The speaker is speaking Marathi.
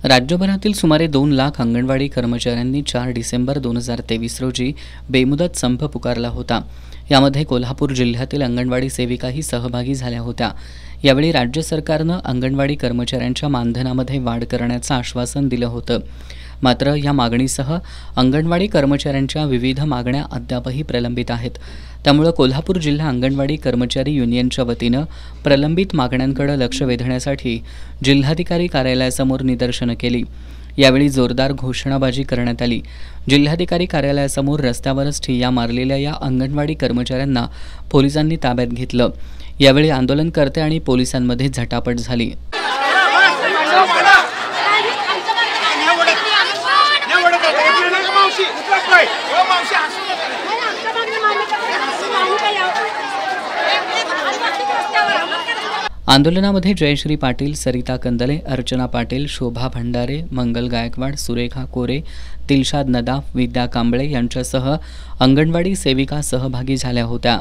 राज्यभरातील सुमारे 2 लाख अंगणवाडी कर्मचाऱ्यांनी 4 डिसेंबर 2023 रोजी बेमुदत संप पुकारला होता। यामध्ये कोल्हापूर जिल्ह्यातील अंगणवाडी सेविकाही सहभागी झाल्या होत्या। यावेळी राज्य सरकारनं अंगणवाडी कर्मचाऱ्यांच्या मानधनामध्ये वाढ करण्याचं आश्वासन दिलं होतं। मात्र या मागणीसह अंगणवाडी कर्मचाऱ्यांच्या विविध मागण्या अद्यापही प्रलंबित आहेत। त्यामुळे कोल्हापूर जिल्हा अंगणवाडी कर्मचारी युनियनच्या वतीनं प्रलंबित मागण्यांकडे लक्ष वेधण्यासाठी जिल्हाधिकारी कार्यालयासमोर निदर्शनं केली। यावेळी जोरदार घोषणाबाजी करण्यात आली। जिल्हाधिकारी कार्यालयासमोर रस्त्यावरच ठिय्या मारलेल्या या अंगणवाडी कर्मचाऱ्यांना पोलिसांनी ताब्यात घेतलं। यावेळी आंदोलनकर्ते आणि पोलिसांमध्ये झटापट झाली। आंदोलनामध्ये जयश्री पाटील, सरिता कंदले, अर्चना पाटील, शोभा भंडारे, मंगल गायकवाड, सुरेखा कोरे, दिलशाद नदाफ, विद्या कांबळे यांच्यासह अंगणवाडी सेविका सहभागी झाल्या होत्या।